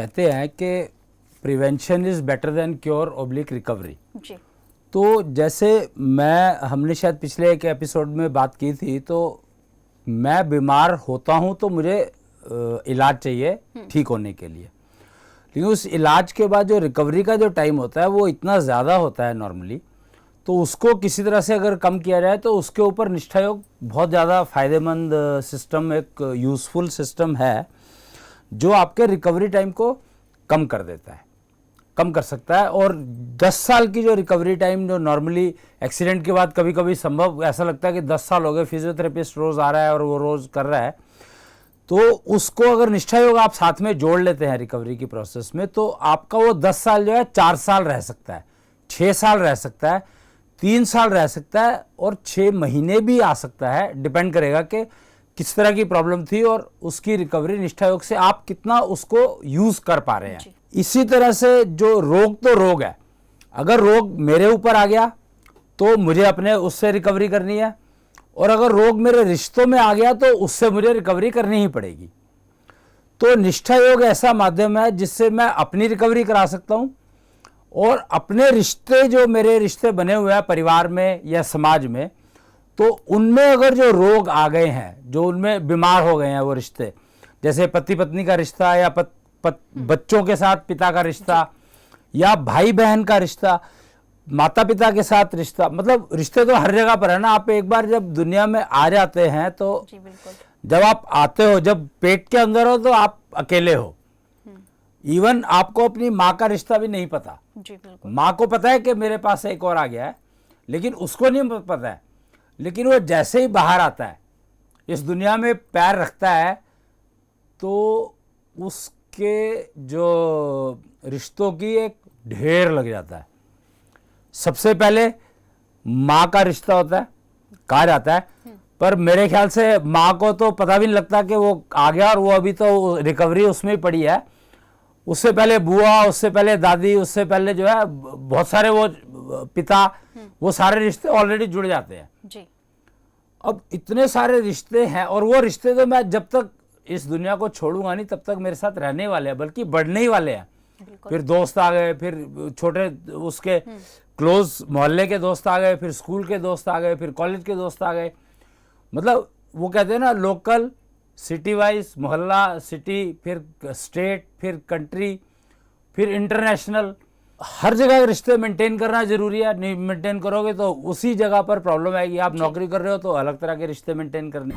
कहते हैं कि prevention is better than cure oblique recovery. जी। तो जैसे हमने शायद पिछले एक एपिसोड में बात की थी, तो मैं बीमार होता हूं तो मुझे इलाज चाहिए ठीक होने के लिए, लेकिन उस इलाज के बाद जो रिकवरी का जो टाइम होता है वो इतना ज़्यादा होता है नॉर्मली, तो उसको किसी तरह से अगर कम किया जाए तो उसके ऊपर निष्ठा योग बहुत ज़्यादा फ़ायदेमंद सिस्टम, एक यूज़फुल सिस्टम है जो आपके रिकवरी टाइम को कम कर देता है, कम कर सकता है। और 10 साल की जो रिकवरी टाइम जो नॉर्मली एक्सीडेंट के बाद कभी कभी संभव ऐसा लगता है कि 10 साल हो गए, फिजियोथेरेपिस्ट रोज़ आ रहा है और वो रोज़ कर रहा है, तो उसको अगर निष्ठा योग आप साथ में जोड़ लेते हैं रिकवरी की प्रोसेस में, तो आपका वो 10 साल जो है 4 साल रह सकता है, 6 साल रह सकता है, 3 साल रह सकता है और 6 महीने भी आ सकता है। डिपेंड करेगा कि किस तरह की प्रॉब्लम थी और उसकी रिकवरी निष्ठा योग से आप कितना उसको यूज़ कर पा रहे हैं। इसी तरह से जो रोग तो रोग है, अगर रोग मेरे ऊपर आ गया तो मुझे अपने उससे रिकवरी करनी है, और अगर रोग मेरे रिश्तों में आ गया तो उससे मुझे रिकवरी करनी ही पड़ेगी। तो निष्ठा योग ऐसा माध्यम है जिससे मैं अपनी रिकवरी करा सकता हूँ और अपने रिश्ते, जो मेरे रिश्ते बने हुए हैं परिवार में या समाज में, तो उनमें अगर जो रोग आ गए हैं, जो उनमें बीमार हो गए हैं वो रिश्ते, जैसे पति पत्नी का रिश्ता या बच्चों के साथ पिता का रिश्ता या भाई बहन का रिश्ता, माता पिता के साथ रिश्ता, मतलब रिश्ते तो हर जगह पर है ना। आप एक बार जब दुनिया में आ जाते हैं तो जी बिल्कुल। जब आप आते हो, जब पेट के अंदर हो तो आप अकेले हो, इवन आपको अपनी माँ का रिश्ता भी नहीं पता। जी बिल्कुल। माँ को पता है कि मेरे पास एक और आ गया है, लेकिन उसको नहीं पता है। लेकिन वो जैसे ही बाहर आता है, इस दुनिया में पैर रखता है, तो उसके जो रिश्तों की एक ढेर लग जाता है। सबसे पहले माँ का रिश्ता होता है, कहा जाता है, पर मेरे ख्याल से माँ को तो पता भी नहीं लगता कि वो आ गया और वो अभी तो रिकवरी उसमें ही पड़ी है। उससे पहले बुआ, उससे पहले दादी, उससे पहले जो है बहुत सारे वो पिता, वो सारे रिश्ते ऑलरेडी जुड़ जाते हैं। जी। अब इतने सारे रिश्ते हैं और वो रिश्ते तो मैं जब तक इस दुनिया को छोड़ूंगा नहीं तब तक मेरे साथ रहने वाले हैं, बल्कि बढ़ने ही वाले हैं। फिर दोस्त आ गए, फिर छोटे उसके क्लोज मोहल्ले के दोस्त आ गए, फिर स्कूल के दोस्त आ गए, फिर कॉलेज के दोस्त आ गए। मतलब वो कहते हैं ना, लोकल, सिटी वाइज, मोहल्ला, सिटी, फिर स्टेट, फिर कंट्री, फिर इंटरनेशनल, हर जगह रिश्ते मेंटेन करना जरूरी है। नहीं मेंटेन करोगे तो उसी जगह पर प्रॉब्लम आएगी। आप नौकरी कर रहे हो तो अलग तरह के रिश्ते मेंटेन करने।